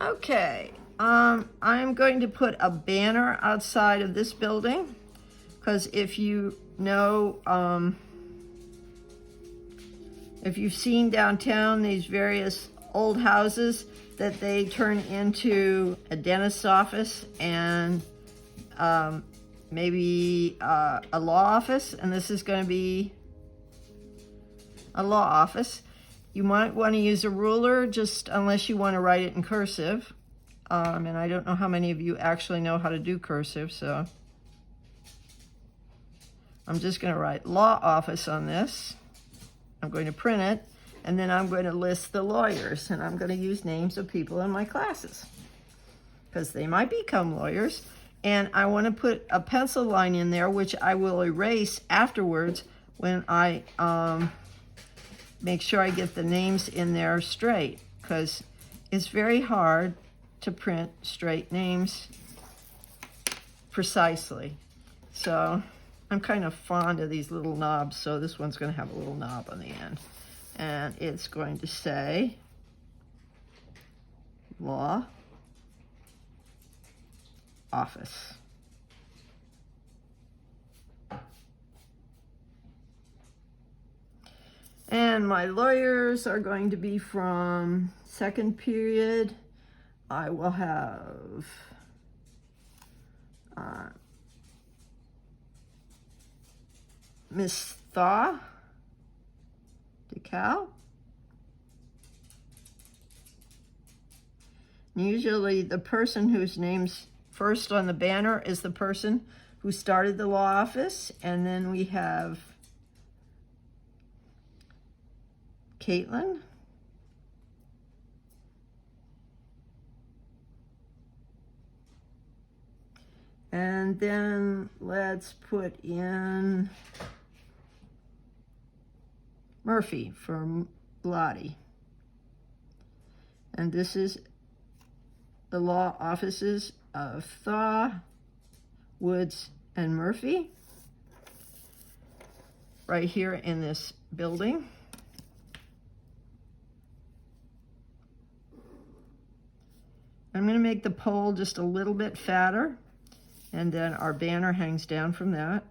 Okay, I'm going to put a banner outside of this building because if you know, if you've seen downtown these various old houses that they turn into a dentist's office and maybe a law office, and this is going to be a law office. You might want to use a ruler, just unless you want to write it in cursive. And I don't know how many of you actually know how to do cursive, so I'm just going to write law office on this. I'm going to print it, and then I'm going to list the lawyers, and I'm going to use names of people in my classes because they might become lawyers. And I want to put a pencil line in there, which I will erase afterwards when I make sure I get the names in there straight, because it's very hard to print straight names precisely. So I'm kind of fond of these little knobs, so this one's going to have a little knob on the end. And it's going to say law office. And my lawyers are going to be from second period. I will have Miss Thaw DeCal. Usually the person whose name's first on the banner is the person who started the law office. And then we have Caitlin. And then let's put in Murphy for Lottie. And this is the law offices of Thaw, Woods, and Murphy, right here in this building. I'm going to make the pole just a little bit fatter, and then our banner hangs down from that.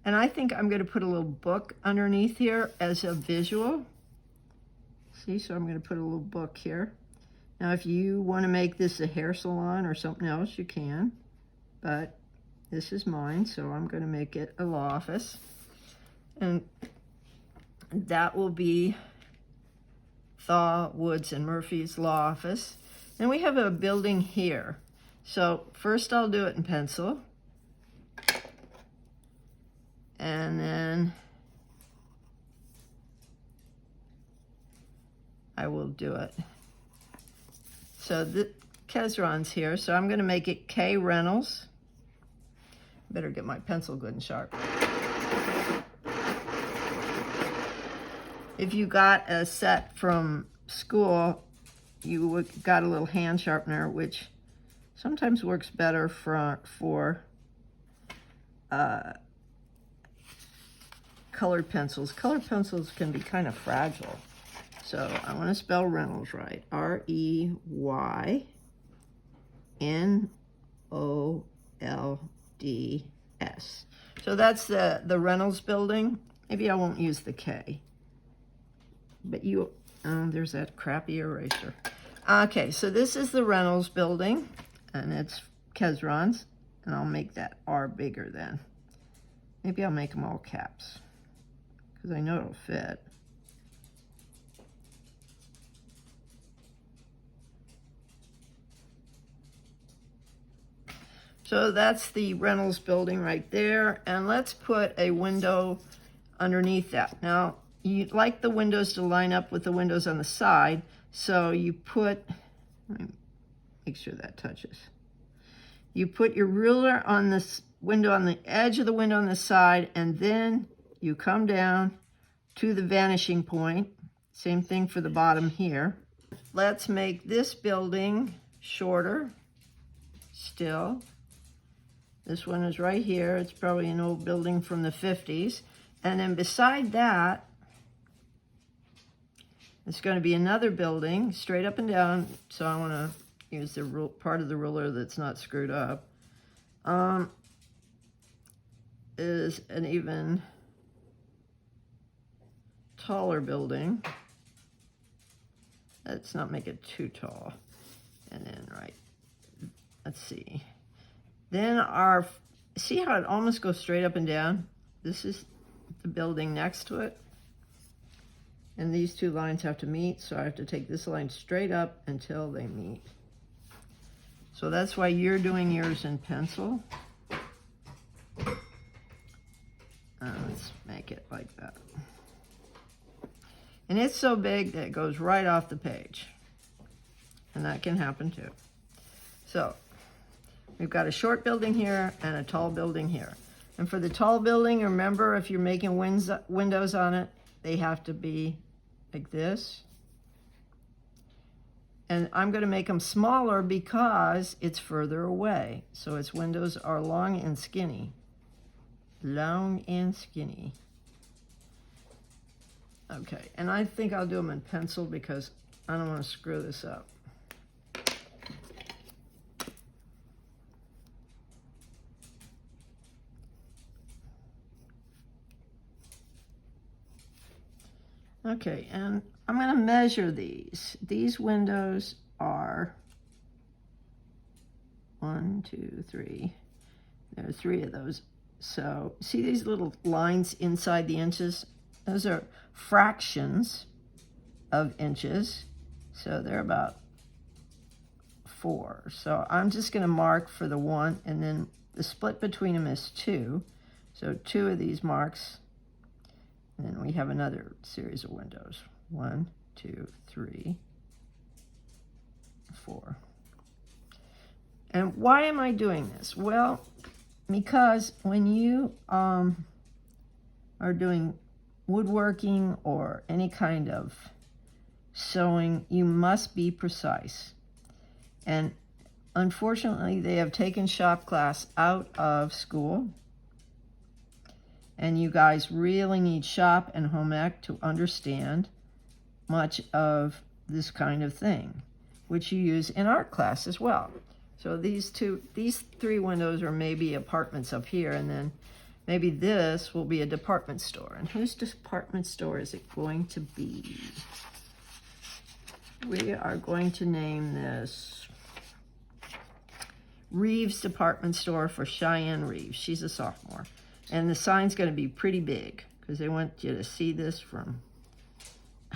And I think I'm going to put a little book underneath here as a visual. See, so I'm going to put a little book here. Now, if you want to make this a hair salon or something else, you can. But this is mine, so I'm going to make it a law office. And that will be Thaw, Woods, and Murphy's law office. And we have a building here. So first I'll do it in pencil. And then I will do it. So the Kezron's here, so I'm going to make it K Reynolds. Better get my pencil good and sharp. If you got a set from school, you got a little hand sharpener, which sometimes works better for colored pencils. Colored pencils can be kind of fragile. So I want to spell Reynolds right. R-E-Y-N-O-L-D-S. So that's the Reynolds building. Maybe I won't use the K. But there's that crappy eraser. Okay, so this is the Reynolds building, and it's Kezron's, and I'll make that R bigger then. Maybe I'll make them all caps, because I know it'll fit. So that's the Reynolds building right there, and let's put a window underneath that. Now, you'd like the windows to line up with the windows on the side, so you put, let me make sure that touches. You put your ruler on this window, on the edge of the window on the side, and then you come down to the vanishing point. Same thing for the bottom here. Let's make this building shorter still. This one is right here. It's probably an old building from the 50s. And then beside that, it's going to be another building, straight up and down. So I want to use the part of the ruler that's not screwed up. Is an even taller building. Let's not make it too tall. And then, right, let's see. Then see how it almost goes straight up and down? This is the building next to it. And these two lines have to meet, so I have to take this line straight up until they meet. So that's why you're doing yours in pencil. Let's make it like that. And it's so big that it goes right off the page. And that can happen too. So we've got a short building here and a tall building here. And for the tall building, remember, if you're making windows on it, they have to be like this. And I'm going to make them smaller because it's further away. So its windows are long and skinny. Long and skinny. Okay, and I think I'll do them in pencil because I don't want to screw this up. Okay, and I'm going to measure these. These windows are 1, 2, 3. There are 3 of those. So see these little lines inside the inches? Those are fractions of inches. So they're about 4. So I'm just going to mark for the 1, and then the split between them is 2. So 2 of these marks. And then we have another series of windows. 1, 2, 3, 4. And why am I doing this? Well, because when you are doing woodworking or any kind of sewing, you must be precise. And unfortunately, they have taken shop class out of school. And you guys really need shop and home ec to understand much of this kind of thing, which you use in art class as well. So these 3 windows are maybe apartments up here, and then maybe this will be a department store. And whose department store is it going to be? We are going to name this Reeves Department Store for Cheyenne Reeves. She's a sophomore. And the sign's going to be pretty big because they want you to see this from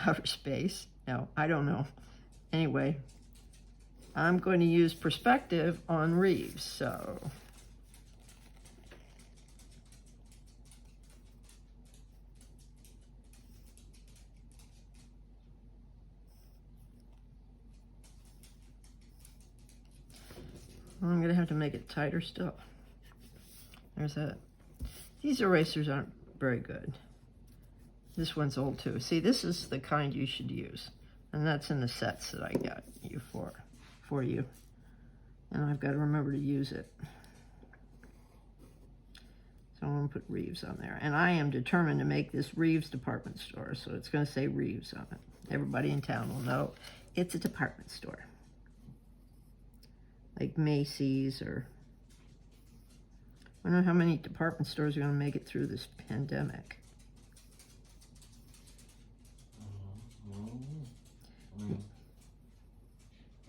outer space. No, I don't know. Anyway, I'm going to use perspective on Reeves, so. I'm going to have to make it tighter still. There's that. These erasers aren't very good. This one's old too. See, this is the kind you should use. And that's in the sets that I got you for you. And I've got to remember to use it. So I'm going to put Reeves on there. And I am determined to make this Reeves department store. So it's going to say Reeves on it. Everybody in town will know it's a department store. Like Macy's or... I don't know how many department stores are going to make it through this pandemic.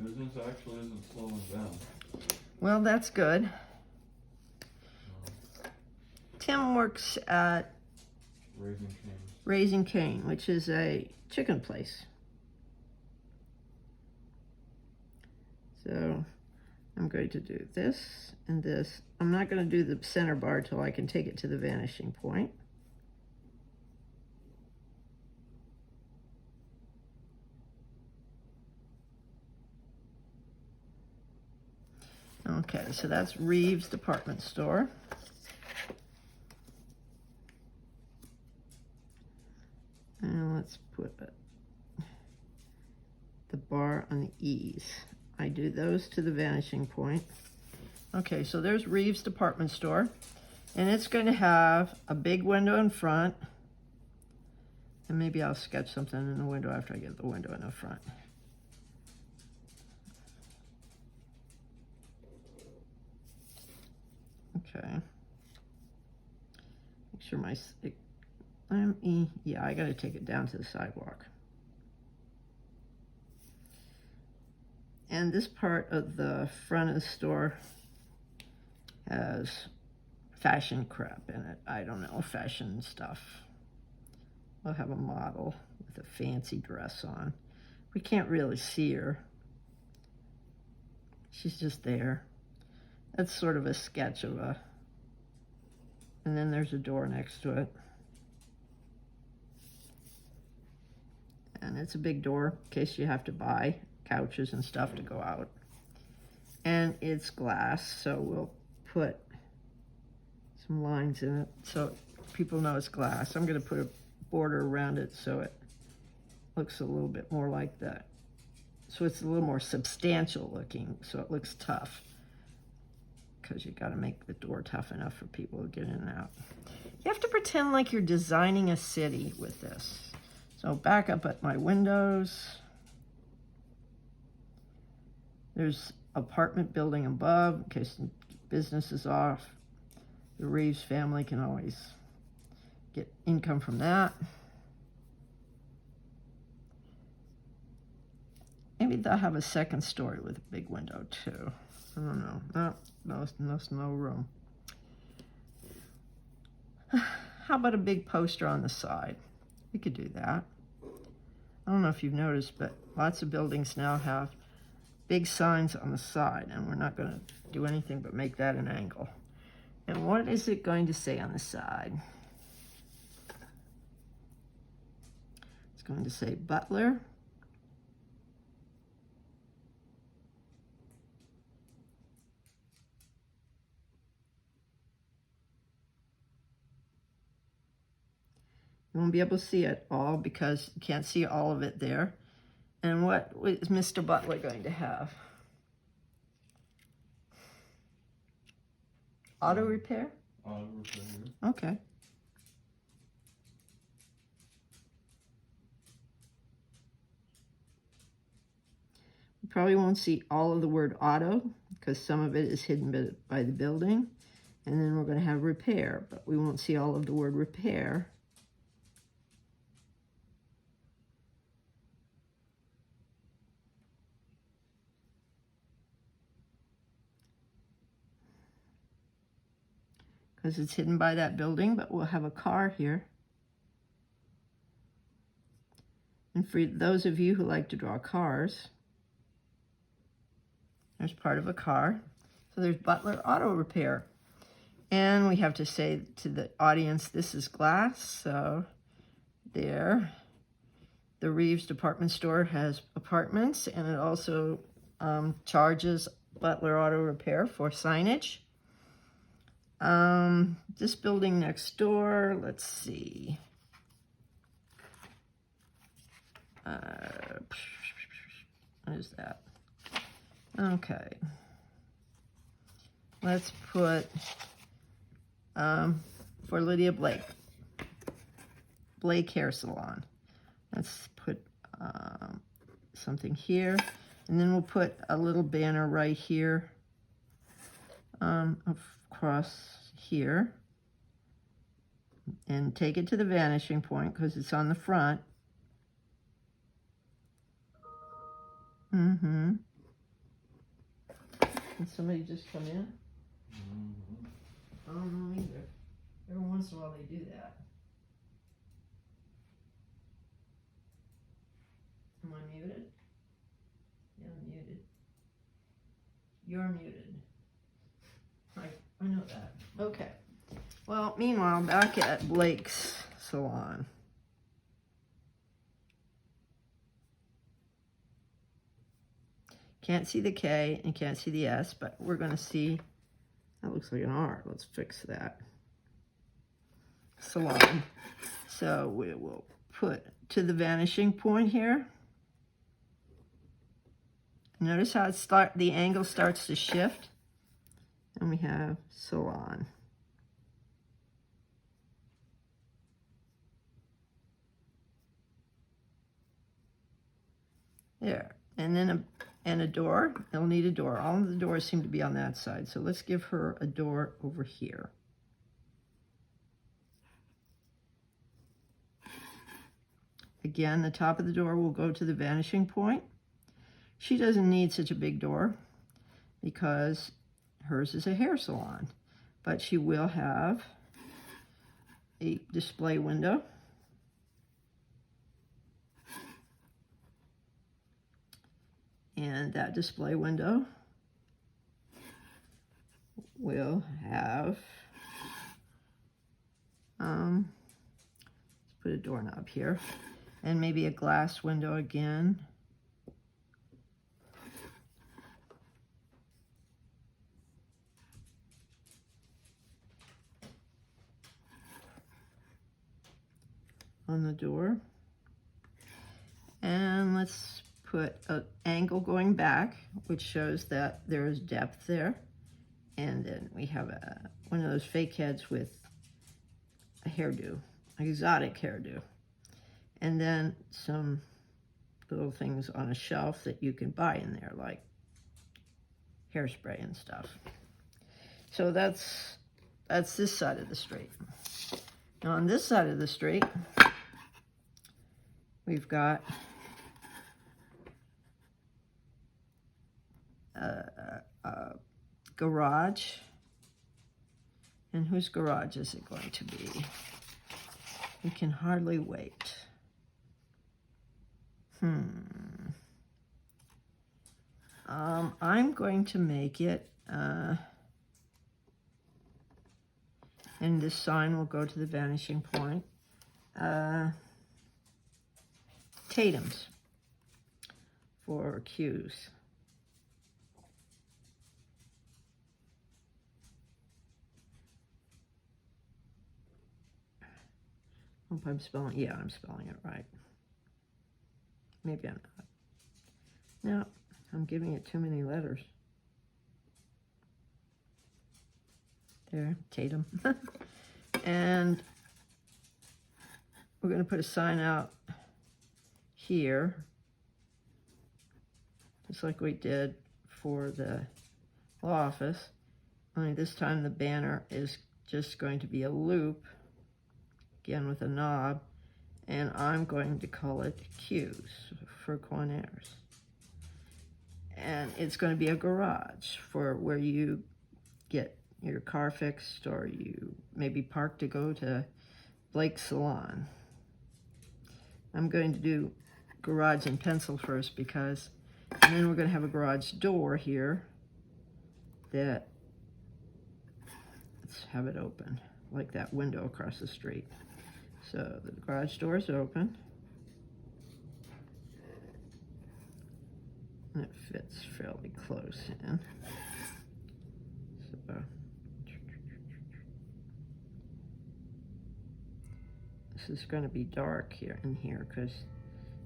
Business actually isn't slowing down. Well, that's good. Tim works at Raising Cane, which is a chicken place. So I'm going to do this and this. I'm not going to do the center bar till I can take it to the vanishing point. Okay, so that's Reeves Department Store. And let's put the bar on the E's. I do those to the vanishing point. Okay, so there's Reeves Department Store. And it's going to have a big window in front, And maybe I'll sketch something in the window after I get the window in the front. Okay. Make sure my, yeah, I gotta take it down to the sidewalk. And this part of the front of the store has fashion crap in it. I don't know, fashion stuff. We'll have a model with a fancy dress on. We can't really see her. She's just there. That's sort of a sketch of a, and then there's a door next to it. And it's a big door in case you have to buy couches and stuff to go out. And it's glass, so we'll put some lines in it so people know it's glass. I'm gonna put a border around it so it looks a little bit more like that. So it's a little more substantial looking, so it looks tough. Because you gotta make the door tough enough for people to get in and out. You have to pretend like you're designing a city with this. So back up at my windows. There's apartment building above in case business is off. The Reeves family can always get income from that. Maybe they'll have a second story with a big window too. I don't know. No room. How about a big poster on the side? We could do that. I don't know if you've noticed, but lots of buildings now have big signs on the side, and we're not going to do anything but make that an angle. And what is it going to say on the side? It's going to say Butler. You won't be able to see it all because you can't see all of it there. And what is Mr. Butler going to have? Auto repair? Auto repair. Okay. You probably won't see all of the word auto because some of it is hidden by the building. And then we're going to have repair, but we won't see all of the word repair. Because it's hidden by that building, but we'll have a car here. And for those of you who like to draw cars, there's part of a car. So there's Butler Auto Repair. And we have to say to the audience, this is glass. So there, the Reeves department store has apartments, and it also charges Butler Auto Repair for signage. This building next door, let's see. What is that? Okay. Let's put, for Lydia Blake Hair Salon. Let's put something here. And then we'll put a little banner right here. Across here and take it to the vanishing point because it's on the front. Did somebody just come in? I don't know either. Every once in a while they do that. Am I muted? Yeah, I'm muted. You're muted. I know that. Okay. Well, meanwhile, back at Blake's salon. Can't see the K and can't see the S, but we're going to see, that looks like an R. Let's fix that. Salon. So we will put to the vanishing point here. Notice how the angle starts to shift. And we have salon. There, and then a door. They'll need a door. All of the doors seem to be on that side, so let's give her a door over here. Again, the top of the door will go to the vanishing point. She doesn't need such a big door because hers is a hair salon, but she will have a display window. And that display window will have, let's put a doorknob here, and maybe a glass window again. On the door. And let's put an angle going back, which shows that there is depth there. And then we have one of those fake heads with a hairdo, an exotic hairdo. And then some little things on a shelf that you can buy in there, like hairspray and stuff. So that's this side of the street. Now on this side of the street, we've got a garage. And whose garage is it going to be? We can hardly wait. I'm going to make it, and this sign will go to the vanishing point. Tatum's for Q's. Hope I'm spelling, yeah, I'm spelling it right. Maybe I'm not. No, I'm giving it too many letters. There, Tatum. And we're going to put a sign out here, just like we did for the law office. Only this time the banner is just going to be a loop, again with a knob, and I'm going to call it Q's for Conaires. And it's going to be a garage for where you get your car fixed, or you maybe park to go to Blake's Salon. I'm going to do garage in pencil first because, and then we're going to have a garage door here that, let's have it open, like that window across the street. So the garage door is open. And it fits fairly close in. So this is going to be dark here in here because,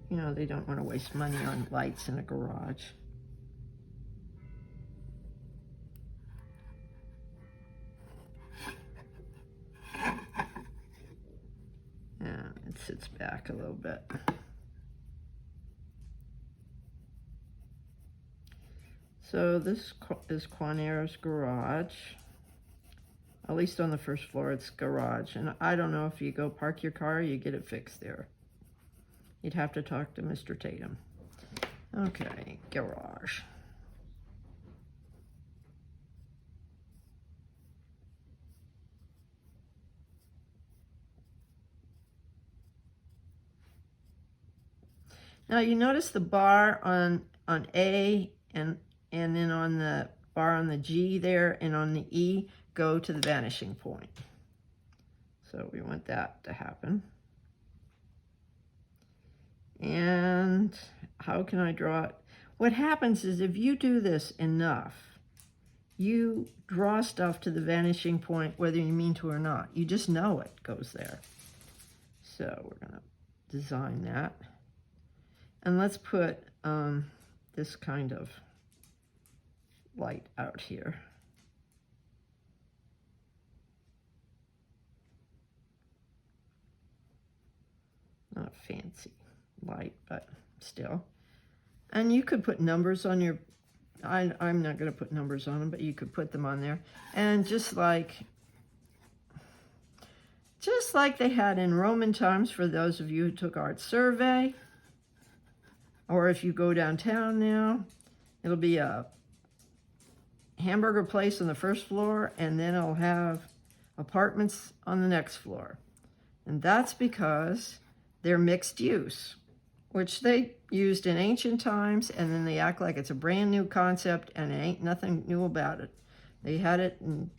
you know, they don't want to waste money on lights in a garage. And it sits back a little bit. So this is Conaires' garage. At least on the first floor, it's garage. And I don't know if you go park your car, you get it fixed there. You'd have to talk to Mr. Tatum. Okay, garage. Now you notice the bar on A and then on the bar on the G there and on the E go to the vanishing point. So we want that to happen. And how can I draw it? What happens is if you do this enough, you draw stuff to the vanishing point whether you mean to or not. You just know it goes there. So we're going to design that. And let's put this kind of light out here. Not fancy light, but still. And you could put numbers on your, I'm not going to put numbers on them, but you could put them on there. And just like they had in Roman times, for those of you who took art survey, or if you go downtown now, it'll be a hamburger place on the first floor, and then it'll have apartments on the next floor. And that's because they're mixed use, which they used in ancient times, and then they act like it's a brand new concept and it ain't nothing new about it. They had it in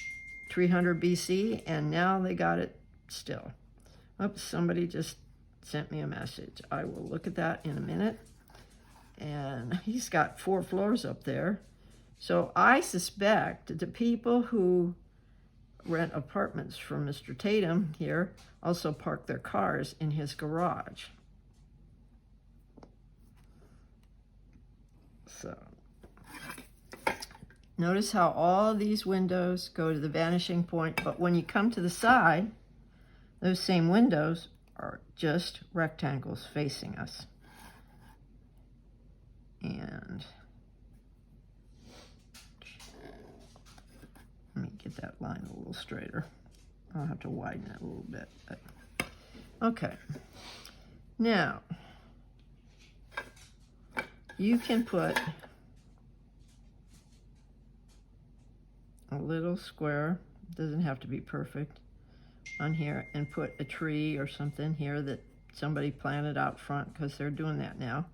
300 BC, and now they got it still. Oops, somebody just sent me a message. I will look at that in a minute. And he's got 4 floors up there. So I suspect the people who rent apartments from Mr. Tatum here also park their cars in his garage. So notice how all these windows go to the vanishing point, but when you come to the side, those same windows are just rectangles facing us. And let me get that line a little straighter. I'll have to widen it a little bit. But okay. Now, you can put a little square, doesn't have to be perfect, on here, and put a tree or something here that somebody planted out front, because they're doing that now.